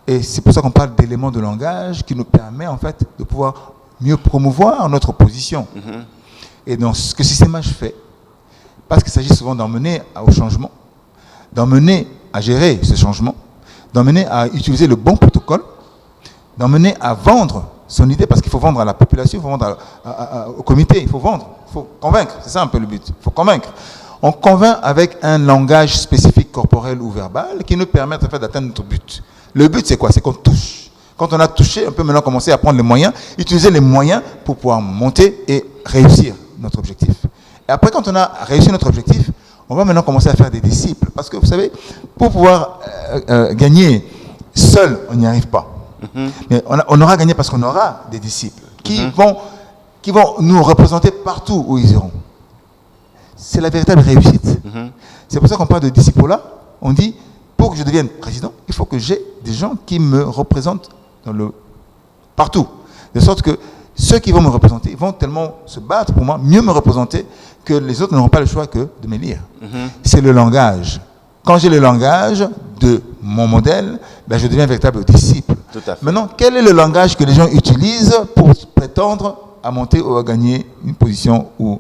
Et c'est pour ça qu'on parle d'éléments de langage qui nous permet en fait de pouvoir mieux promouvoir notre position. Et donc ce que Systemage fait, parce qu'il s'agit souvent d'emmener au changement, d'emmener à gérer ce changement, d'emmener à utiliser le bon protocole, d'emmener à vendre son idée, parce qu'il faut vendre à la population, il faut vendre au comité, il faut vendre, il faut convaincre, c'est ça un peu le but, il faut convaincre. On convainc avec un langage spécifique corporel ou verbal qui nous permet en fait d'atteindre notre but. Le but c'est quoi? C'est qu'on touche. Quand on a touché, on peut maintenant commencer à prendre les moyens, utiliser les moyens pour pouvoir monter et réussir notre objectif. Et après, quand on a réussi notre objectif, on va maintenant commencer à faire des disciples. Parce que vous savez, pour pouvoir gagner seul, on n'y arrive pas. Mais on aura gagné parce qu'on aura des disciples qui vont nous représenter partout où ils iront. C'est la véritable réussite. C'est pour ça qu'on parle de disciples-là. On dit, pour que je devienne président, il faut que j'ai des gens qui me représentent partout. De sorte que ceux qui vont me représenter vont tellement se battre pour moi, mieux me représenter, que les autres n'auront pas le choix que de me lire. C'est le langage. Quand j'ai le langage de mon modèle, ben je deviens un véritable disciple. Tout à fait. Maintenant, quel est le langage que les gens utilisent pour prétendre à monter ou à gagner une position ou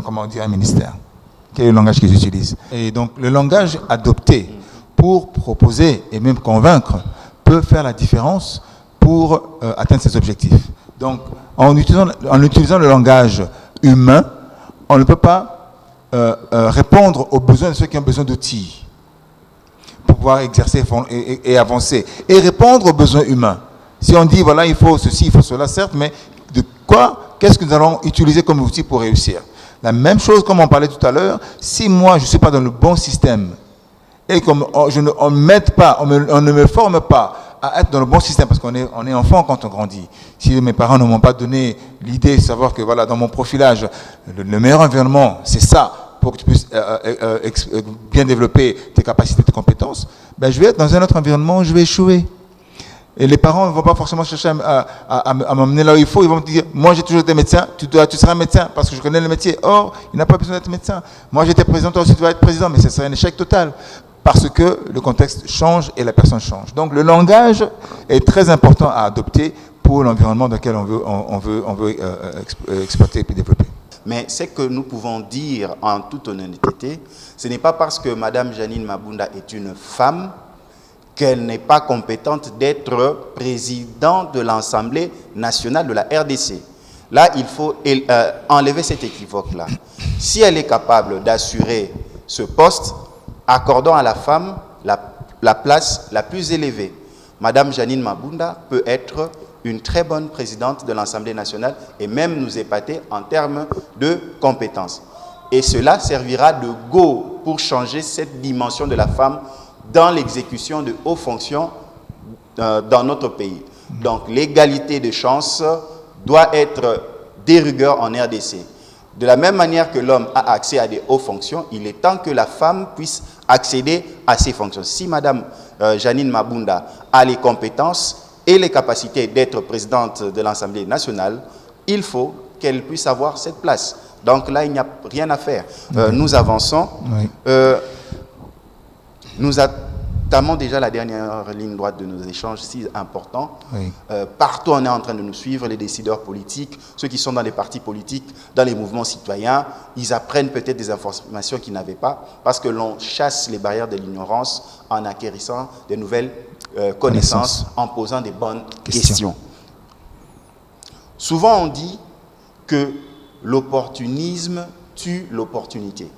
comment dire, un ministère? Quel est le langage qu'ils utilisent? Et donc, le langage adopté pour proposer et même convaincre peut faire la différence pour atteindre ses objectifs. Donc, en utilisant le langage humain, on ne peut pas répondre aux besoins de ceux qui ont besoin d'outils pour pouvoir exercer et avancer. Et répondre aux besoins humains. Si on dit, voilà, il faut ceci, il faut cela, certes, mais de quoi, qu'est-ce que nous allons utiliser comme outil pour réussir? La même chose, comme on parlait tout à l'heure, si moi, je ne suis pas dans le bon système, et qu'on on m'aide pas, on ne me forme pas à être dans le bon système, parce qu'on est enfant quand on grandit. Si mes parents ne m'ont pas donné l'idée de savoir que voilà, dans mon profilage, le meilleur environnement, c'est ça, pour que tu puisses bien développer tes capacités, tes compétences, ben, je vais être dans un autre environnement où je vais échouer. Et les parents ne vont pas forcément chercher à m'emmener là où il faut. Ils vont me dire, moi j'ai toujours été médecin, tu seras médecin parce que je connais le métier. Or, il n'a pas besoin d'être médecin. Moi j'étais président, toi aussi tu vas être président, mais ce serait un échec total. Parce que le contexte change et la personne change. Donc le langage est très important à adopter pour l'environnement dans lequel on veut exploiter et puis développer. Mais ce que nous pouvons dire en toute honnêteté, ce n'est pas parce que Mme Janine Mabunda est une femme qu'elle n'est pas compétente d'être présidente de l'Assemblée nationale de la RDC. Là, il faut enlever cet équivoque-là. Si elle est capable d'assurer ce poste, accordons à la femme la place la plus élevée. Madame Janine Mabunda peut être une très bonne présidente de l'Assemblée nationale et même nous épater en termes de compétences. Et cela servira de go pour changer cette dimension de la femme dans l'exécution de hautes fonctions dans notre pays. Donc l'égalité de chance doit être de rigueur en RDC. De la même manière que l'homme a accès à des hautes fonctions, il est temps que la femme puisse accéder à ces fonctions. Si Madame Janine Mabunda a les compétences et les capacités d'être présidente de l'Assemblée nationale, il faut qu'elle puisse avoir cette place. Donc là, il n'y a rien à faire. Nous avançons. Oui. Nous entamons déjà la dernière ligne droite de nos échanges, si important. Oui. Partout, on est en train de nous suivre, les décideurs politiques, ceux qui sont dans les partis politiques, dans les mouvements citoyens, ils apprennent peut-être des informations qu'ils n'avaient pas, parce que l'on chasse les barrières de l'ignorance en acquérissant de nouvelles connaissances, en posant des bonnes questions. Souvent, on dit que l'opportunisme tue l'opportunité.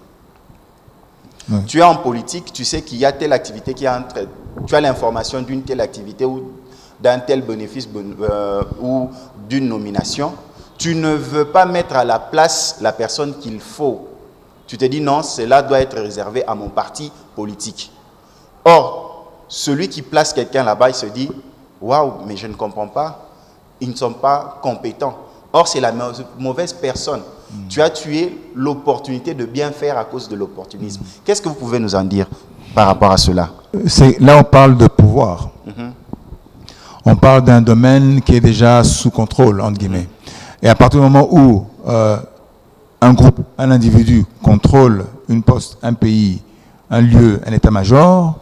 Oui. Tu es en politique, tu sais qu'il y a telle activité qui est en train, tu as l'information d'une telle activité ou d'un tel bénéfice ou d'une nomination. Tu ne veux pas mettre à la place la personne qu'il faut. Tu te dis non, cela doit être réservé à mon parti politique. Or, celui qui place quelqu'un là-bas, il se dit waouh, mais je ne comprends pas, ils ne sont pas compétents. Or, c'est la mauvaise personne. Tu as tué l'opportunité de bien faire à cause de l'opportunisme. Qu'est-ce que vous pouvez nous en dire par rapport à cela? Là, on parle de pouvoir. On parle d'un domaine qui est déjà sous contrôle, entre guillemets. Et à partir du moment où un groupe, un individu contrôle une poste, un pays, un lieu, un état-major,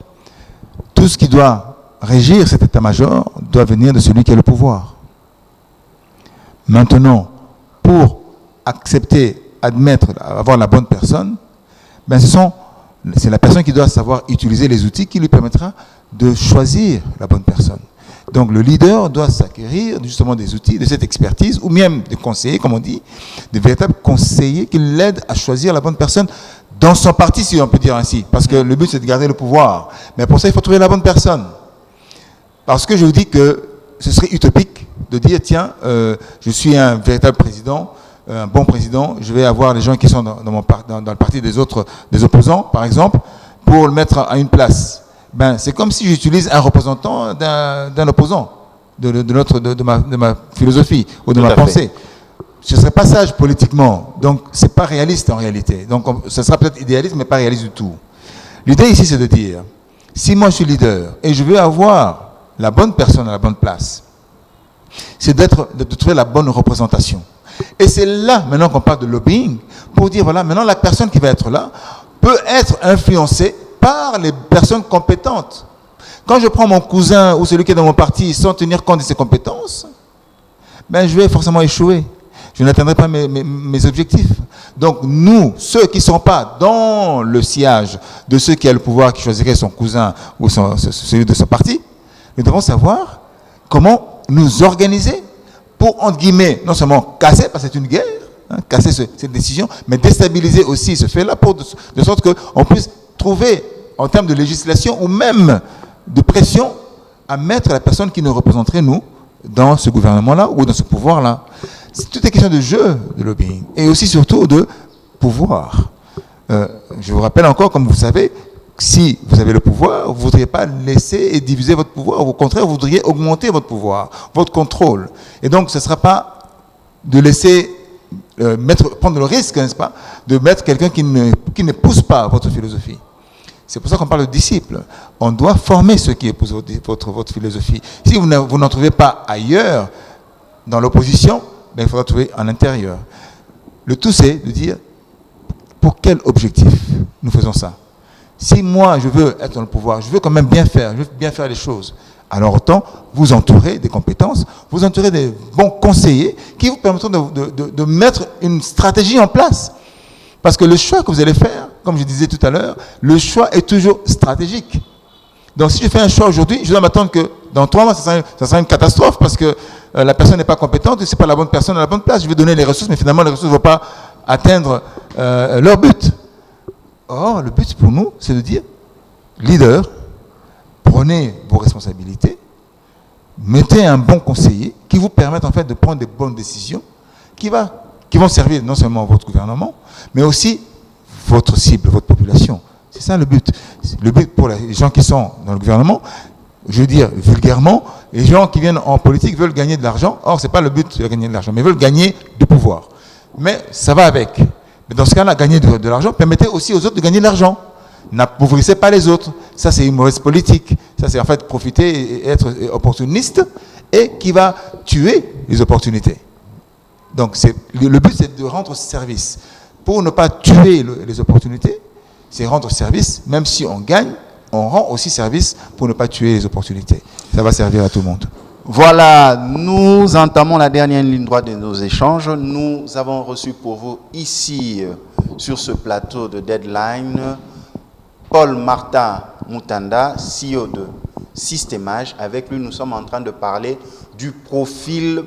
tout ce qui doit régir cet état-major doit venir de celui qui a le pouvoir. Maintenant, pour accepter, admettre, avoir la bonne personne, ben c'est la personne qui doit savoir utiliser les outils qui lui permettra de choisir la bonne personne. Donc le leader doit s'acquérir justement des outils, de cette expertise, ou même des conseillers, comme on dit, des véritables conseillers qui l'aident à choisir la bonne personne dans son parti, si on peut dire ainsi. Parce que le but, c'est de garder le pouvoir. Mais pour ça, il faut trouver la bonne personne. Parce que je vous dis que ce serait utopique de dire, tiens, je suis un véritable président, un bon président, je vais avoir les gens qui sont dans le parti des opposants, par exemple, pour le mettre à une place. Ben, c'est comme si j'utilise un représentant d'un opposant de ma philosophie ou de ma pensée. Ce serait pas sage politiquement, donc c'est pas réaliste en réalité. Donc ce sera peut-être idéaliste, mais pas réaliste du tout. L'idée ici, c'est de dire, si moi je suis leader et je veux avoir la bonne personne à la bonne place, c'est de trouver la bonne représentation. Et c'est là maintenant qu'on parle de lobbying, pour dire voilà, maintenant la personne qui va être là peut être influencée par les personnes compétentes. Quand je prends mon cousin ou celui qui est dans mon parti sans tenir compte de ses compétences, ben je vais forcément échouer. Je n'atteindrai pas mes objectifs. Donc nous, ceux qui ne sont pas dans le sillage de ceux qui ont le pouvoir, qui choisiraient son cousin ou celui de son parti, nous devons savoir comment nous organiser pour, entre guillemets, non seulement casser, parce que c'est une guerre, casser cette décision, mais déstabiliser aussi ce fait-là, de sorte qu'on puisse trouver, en termes de législation ou même de pression, à mettre la personne qui nous représenterait, nous, dans ce gouvernement-là ou dans ce pouvoir-là. C'est toute une question de jeu, de lobbying, et aussi surtout de pouvoir. Je vous rappelle encore, comme vous savez, si vous avez le pouvoir, vous ne voudriez pas laisser et diviser votre pouvoir. Au contraire, vous voudriez augmenter votre pouvoir, votre contrôle. Et donc, ce ne sera pas de laisser prendre le risque, n'est-ce pas, de mettre quelqu'un qui ne pousse pas votre philosophie. C'est pour ça qu'on parle de disciples. On doit former ceux qui épousent votre philosophie. Si vous n'en trouvez pas ailleurs, dans l'opposition, ben, il faudra trouver en intérieur. Le tout, c'est de dire, pour quel objectif nous faisons ça? Si moi, je veux être dans le pouvoir, je veux quand même bien faire, je veux bien faire les choses, alors autant vous entourer des compétences, vous entourer des bons conseillers qui vous permettront de mettre une stratégie en place. Parce que le choix que vous allez faire, comme je disais tout à l'heure, le choix est toujours stratégique. Donc si je fais un choix aujourd'hui, je dois m'attendre que dans 3 mois, ça sera une catastrophe parce que la personne n'est pas compétente, ce n'est pas la bonne personne à la bonne place. Je vais donner les ressources, mais finalement les ressources ne vont pas atteindre leur but. Or, le but pour nous, c'est de dire, leader, prenez vos responsabilités, mettez un bon conseiller qui vous permette en fait de prendre des bonnes décisions qui vont servir non seulement votre gouvernement, mais aussi votre cible, votre population. C'est ça le but. Le but pour les gens qui sont dans le gouvernement, je veux dire vulgairement, les gens qui viennent en politique veulent gagner de l'argent. Or, ce n'est pas le but de gagner de l'argent, mais veulent gagner du pouvoir. Mais ça va avec. Mais dans ce cas-là, gagner de l'argent, permettez aussi aux autres de gagner de l'argent. N'appauvrissez pas les autres. Ça, c'est une mauvaise politique. Ça, c'est en fait profiter et être opportuniste et qui va tuer les opportunités. Donc, le but, c'est de rendre service. Pour ne pas tuer les opportunités, c'est rendre service, même si on gagne, on rend aussi service pour ne pas tuer les opportunités. Ça va servir à tout le monde. Voilà, nous entamons la dernière ligne droite de nos échanges. Nous avons reçu pour vous ici, sur ce plateau de Deadline, Paul Martin Mutanda, CEO de Systemage. Avec lui, nous sommes en train de parler du profil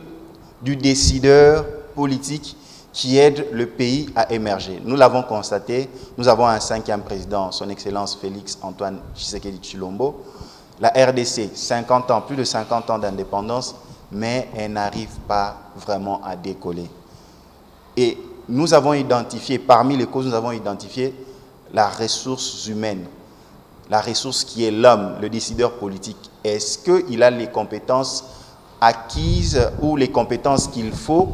du décideur politique qui aide le pays à émerger. Nous l'avons constaté, nous avons un 5e président, son Excellence Félix Antoine Tshisekedi Tshilombo. La RDC, 50 ans, plus de 50 ans d'indépendance, mais elle n'arrive pas vraiment à décoller. Et nous avons identifié, parmi les causes, nous avons identifié la ressource humaine, la ressource qui est l'homme, le décideur politique. Est-ce qu'il a les compétences acquises ou les compétences qu'il faut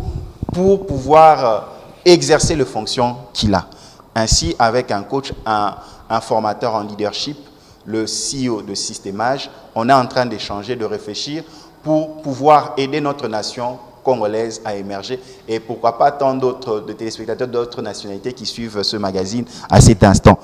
pour pouvoir exercer les fonctions qu'il a? Ainsi, avec un coach, un formateur en leadership, le CEO de Systemage, on est en train d'échanger, de réfléchir pour pouvoir aider notre nation congolaise à émerger et pourquoi pas tant d'autres de téléspectateurs d'autres nationalités qui suivent ce magazine à cet instant.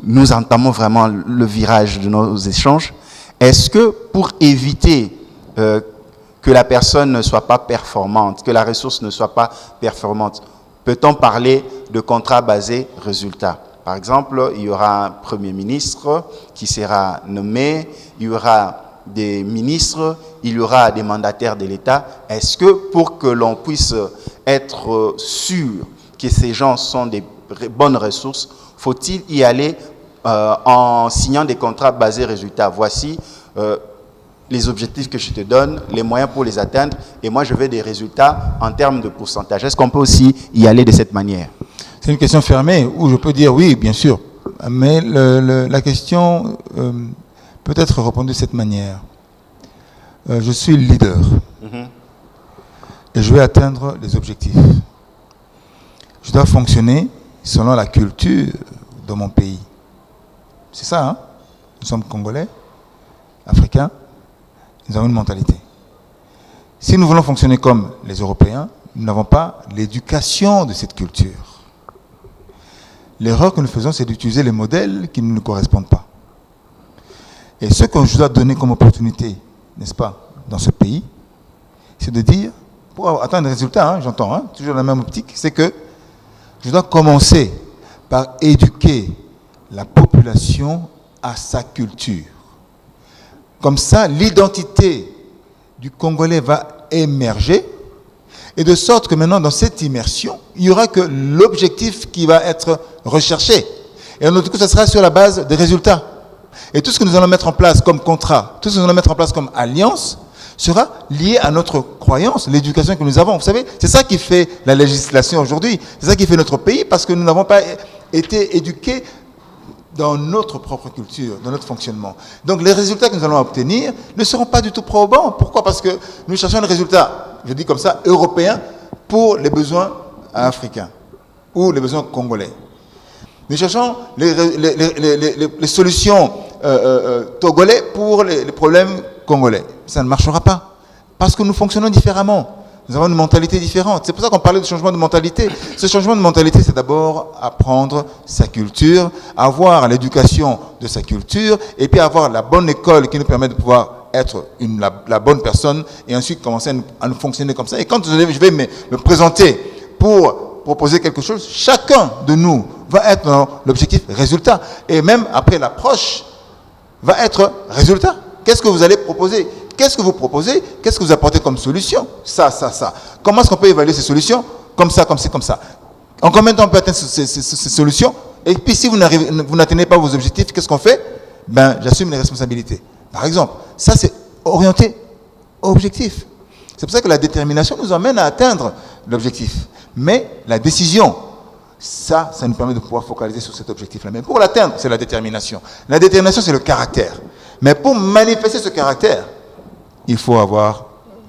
Nous entamons vraiment le virage de nos échanges. Est-ce que pour éviter que la personne ne soit pas performante, que la ressource ne soit pas performante, peut-on parler de contrat basé résultat? Par exemple, il y aura un Premier ministre qui sera nommé, il y aura des ministres, il y aura des mandataires de l'État. Est-ce que pour que l'on puisse être sûr que ces gens sont des bonnes ressources, faut-il y aller en signant des contrats basés résultats? Voici les objectifs que je te donne, les moyens pour les atteindre, et moi je veux des résultats en termes de pourcentage. Est-ce qu'on peut aussi y aller de cette manière? C'est une question fermée où je peux dire oui, bien sûr. Mais la question peut être répondue de cette manière. Je suis le leader et je vais atteindre les objectifs. Je dois fonctionner selon la culture de mon pays. C'est ça, hein? Nous sommes Congolais, Africains, nous avons une mentalité. Si nous voulons fonctionner comme les Européens, nous n'avons pas l'éducation de cette culture. L'erreur que nous faisons, c'est d'utiliser les modèles qui ne nous correspondent pas. Et ce que je dois donner comme opportunité, n'est-ce pas, dans ce pays, c'est de dire, pour atteindre des résultats, hein, j'entends, hein, toujours la même optique, c'est que je dois commencer par éduquer la population à sa culture. Comme ça, l'identité du Congolais va émerger, et de sorte que maintenant, dans cette immersion, il n'y aura que l'objectif qui va être recherché. Et en tout cas, ça sera sur la base des résultats. Et tout ce que nous allons mettre en place comme contrat, tout ce que nous allons mettre en place comme alliance, sera lié à notre croyance, l'éducation que nous avons. Vous savez, c'est ça qui fait la législation aujourd'hui. C'est ça qui fait notre pays, parce que nous n'avons pas été éduqués dans notre propre culture, dans notre fonctionnement. Donc les résultats que nous allons obtenir ne seront pas du tout probants. Pourquoi? Parce que nous cherchons les résultats, je dis comme ça, européens pour les besoins africains ou les besoins congolais. Nous cherchons les solutions togolais pour les problèmes congolais. Ça ne marchera pas parce que nous fonctionnons différemment. Nous avons une mentalité différente. C'est pour ça qu'on parlait de changement de mentalité. Ce changement de mentalité, c'est d'abord apprendre sa culture, avoir l'éducation de sa culture, et puis avoir la bonne école qui nous permet de pouvoir être la bonne personne, et ensuite commencer à nous fonctionner comme ça. Et quand je vais me présenter pour proposer quelque chose, chacun de nous va être dans l'objectif résultat. Et même après l'approche, va être résultat. Qu'est-ce que vous allez proposer? Qu'est-ce que vous proposez? Qu'est-ce que vous apportez comme solution? Ça. Comment est-ce qu'on peut évaluer ces solutions? Comme ça. En combien de temps on peut atteindre ces solutions? Et puis si vous n'atteignez pas vos objectifs, qu'est-ce qu'on fait? Ben, j'assume les responsabilités. Par exemple, ça c'est orienté objectif. C'est pour ça que la détermination nous emmène à atteindre l'objectif. Mais la décision, ça nous permet de pouvoir focaliser sur cet objectif-là. Mais pour l'atteindre, c'est la détermination. La détermination, c'est le caractère. Mais pour manifester ce caractère, il faut avoir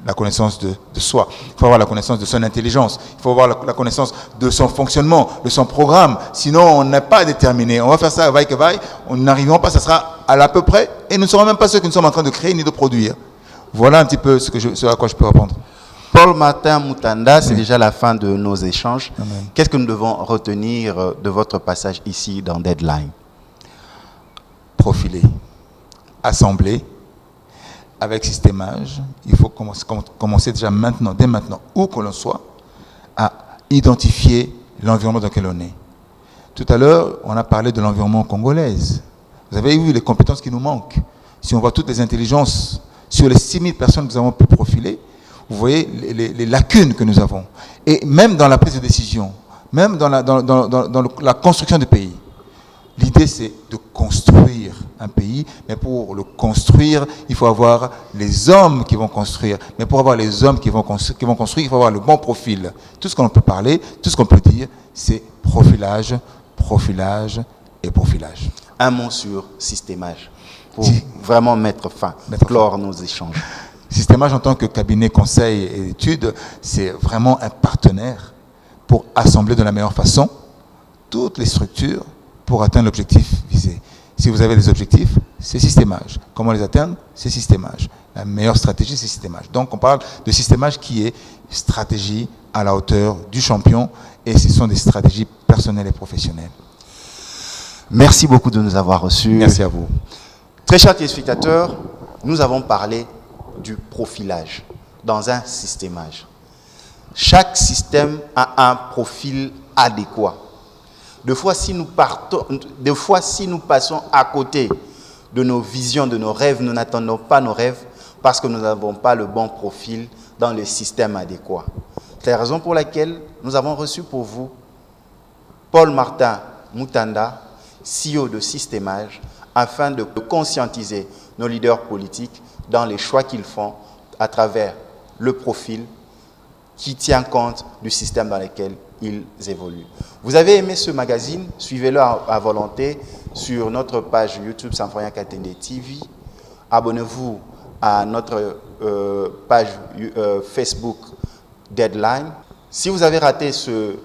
la connaissance de soi. Il faut avoir la connaissance de son intelligence. Il faut avoir la connaissance de son fonctionnement, de son programme. Sinon, on n'est pas déterminé. On va faire ça, vaille que vaille. On n'arrivera pas, ça sera à l'à peu près. Et nous ne serons même pas ceux que nous sommes en train de créer ni de produire. Voilà un petit peu ce à quoi je peux répondre. Paul Martin Mutanda, c'est déjà la fin de nos échanges. Qu'est-ce que nous devons retenir de votre passage ici dans Deadline? Profiler, assembler, avec systémage. Il faut commencer déjà maintenant, dès maintenant, où que l'on soit, à identifier l'environnement dans lequel on est. Tout à l'heure, on a parlé de l'environnement congolais. Vous avez vu les compétences qui nous manquent. Si on voit toutes les intelligences, sur les 6000 personnes que nous avons pu profiler, vous voyez les lacunes que nous avons. Et même dans la prise de décision, même dans la construction du pays. L'idée, c'est de construire un pays, mais pour le construire, il faut avoir les hommes qui vont construire. Mais pour avoir les hommes qui vont construire, il faut avoir le bon profil. Tout ce qu'on peut parler, tout ce qu'on peut dire, c'est profilage, profilage et profilage. Un mot sur systémage, pour vraiment mettre fin, clore nos échanges. Systémage en tant que cabinet conseil et études, c'est vraiment un partenaire pour assembler de la meilleure façon toutes les structures pour atteindre l'objectif visé. Si vous avez des objectifs, c'est systémage. Comment les atteindre? C'est systémage. La meilleure stratégie, c'est systémage. Donc on parle de systémage qui est stratégie à la hauteur du champion, et ce sont des stratégies personnelles et professionnelles. Merci beaucoup de nous avoir reçus. Merci à vous. Très chers téléspectateurs, nous avons parlé du profilage dans un systémage. Chaque système a un profil adéquat. Des fois, si nous passons à côté de nos visions, de nos rêves, nous n'attendons pas nos rêves parce que nous n'avons pas le bon profil dans le système adéquat. C'est la raison pour laquelle nous avons reçu pour vous Paul Martin Mutanda, CEO de Systémage, afin de conscientiser nos leaders politiques dans les choix qu'ils font à travers le profil qui tient compte du système dans lequel ils évoluent. Vous avez aimé ce magazine? Suivez-le à volonté sur notre page YouTube Sanforia Katende TV. Abonnez-vous à notre page Facebook Deadline. Si vous avez raté ce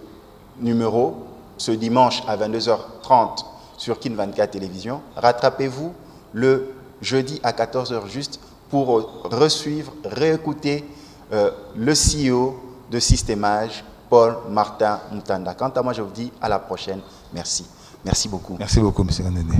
numéro, ce dimanche à 22h30 sur Kin 24 Télévision, rattrapez-vous le jeudi à 14h juste pour resuivre, réécouter le CEO de Systémage, Paul Martin Mutanda. Quant à moi, je vous dis à la prochaine. Merci. Merci beaucoup. Merci beaucoup, M. Kandende.